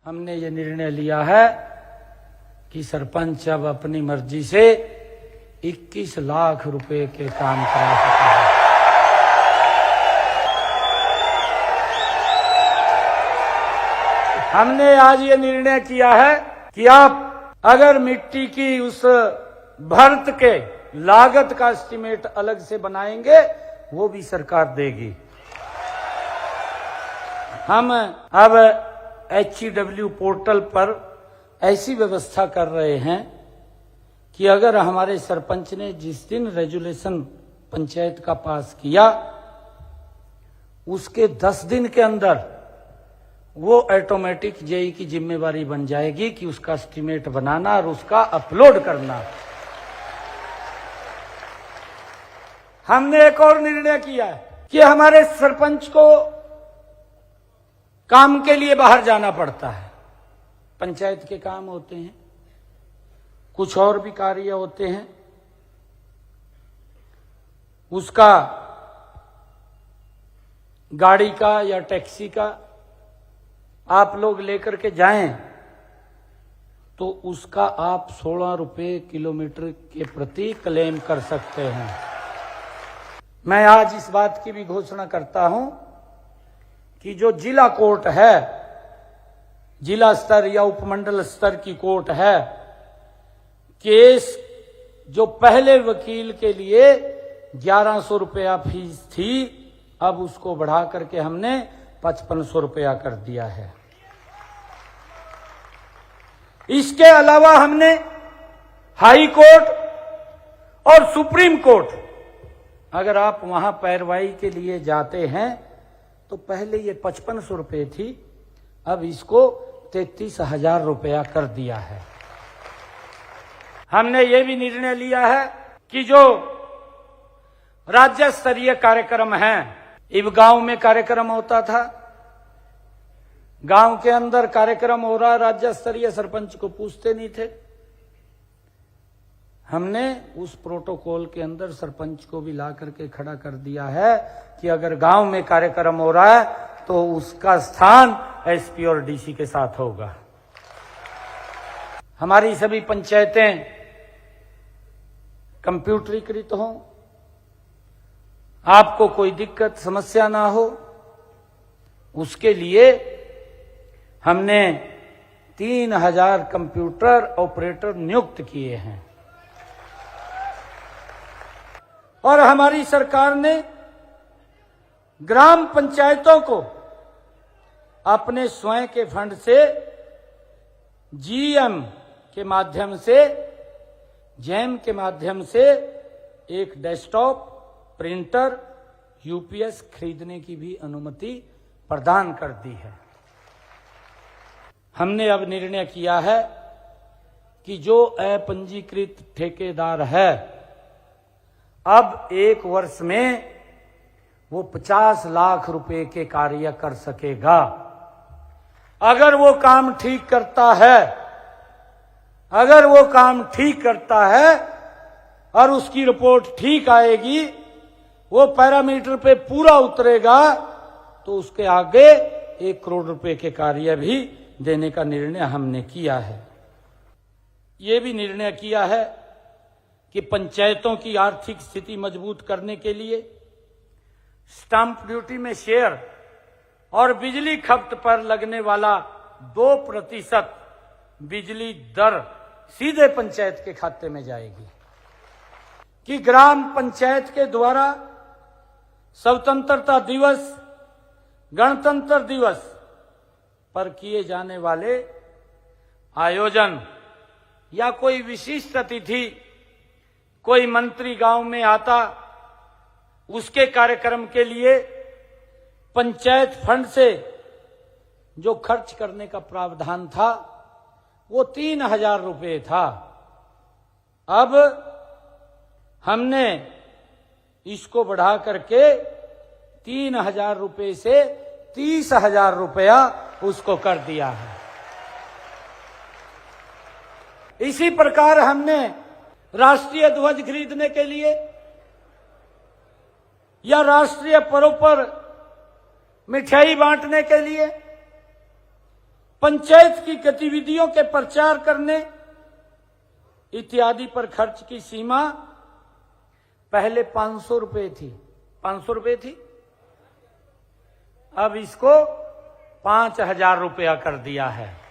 हमने ये निर्णय लिया है कि सरपंच अब अपनी मर्जी से 21 लाख रुपए के काम करा सकते हैं। हमने आज ये निर्णय किया है कि आप अगर मिट्टी की उस भर्त के लागत का एस्टीमेट अलग से बनाएंगे, वो भी सरकार देगी। हम अब HEW पोर्टल पर ऐसी व्यवस्था कर रहे हैं कि अगर हमारे सरपंच ने जिस दिन रेजुलेशन पंचायत का पास किया, उसके 10 दिन के अंदर वो ऑटोमेटिक जेई की जिम्मेवारी बन जाएगी कि उसका एस्टीमेट बनाना और उसका अपलोड करना। हमने एक और निर्णय किया है कि हमारे सरपंच को काम के लिए बाहर जाना पड़ता है। पंचायत के काम होते हैं, कुछ और भी कार्य होते हैं, उसका गाड़ी का या टैक्सी का आप लोग लेकर के जाएं तो उसका आप 16 रुपए किलोमीटर के प्रति क्लेम कर सकते हैं। मैं आज इस बात की भी घोषणा करता हूं कि जो जिला कोर्ट है, जिला स्तर या उपमंडल स्तर की कोर्ट है, केस जो पहले वकील के लिए 1100 रुपया फीस थी, अब उसको बढ़ा करके हमने 5500 रुपया कर दिया है। इसके अलावा हमने हाई कोर्ट और सुप्रीम कोर्ट, अगर आप वहां पैरवाई के लिए जाते हैं तो पहले ये 5500 रुपये थी, अब इसको 33,000 रुपया कर दिया है। हमने ये भी निर्णय लिया है कि जो राज्य स्तरीय कार्यक्रम हैं, इब गांव में कार्यक्रम होता था, गांव के अंदर कार्यक्रम हो रहा, राज्य स्तरीय सरपंच को पूछते नहीं थे। हमने उस प्रोटोकॉल के अंदर सरपंच को भी ला करके खड़ा कर दिया है कि अगर गांव में कार्यक्रम हो रहा है तो उसका स्थान एसपी और डीसी के साथ होगा। हमारी सभी पंचायतें कंप्यूटरीकृत हों, आपको कोई दिक्कत समस्या ना हो, उसके लिए हमने 3000 कंप्यूटर ऑपरेटर नियुक्त किए हैं। और हमारी सरकार ने ग्राम पंचायतों को अपने स्वयं के फंड से जीएम के माध्यम से, जैम के माध्यम से एक डेस्कटॉप, प्रिंटर, यूपीएस खरीदने की भी अनुमति प्रदान कर दी है। हमने अब निर्णय किया है कि जो अपंजीकृत ठेकेदार है, अब 1 वर्ष में वो 50 लाख रुपए के कार्य कर सकेगा। अगर वो काम ठीक करता है, अगर वो काम ठीक करता है और उसकी रिपोर्ट ठीक आएगी, वो पैरामीटर पे पूरा उतरेगा, तो उसके आगे 1 करोड़ रुपए के कार्य भी देने का निर्णय हमने किया है। ये भी निर्णय किया है कि पंचायतों की आर्थिक स्थिति मजबूत करने के लिए स्टाम्प ड्यूटी में शेयर और बिजली खपत पर लगने वाला 2% बिजली दर सीधे पंचायत के खाते में जाएगी। कि ग्राम पंचायत के द्वारा स्वतंत्रता दिवस, गणतंत्र दिवस पर किए जाने वाले आयोजन या कोई विशिष्ट अतिथि, कोई मंत्री गांव में आता, उसके कार्यक्रम के लिए पंचायत फंड से जो खर्च करने का प्रावधान था वो 3000 रुपये था। अब हमने इसको बढ़ा करके 3000 रुपये से 30,000 रुपया उसको कर दिया है। इसी प्रकार हमने राष्ट्रीय ध्वज खरीदने के लिए या राष्ट्रीय पर्व पर मिठाई बांटने के लिए पंचायत की गतिविधियों के प्रचार करने इत्यादि पर खर्च की सीमा पहले 500 रुपए थी, 500 रुपए थी, अब इसको 5000 रुपया कर दिया है।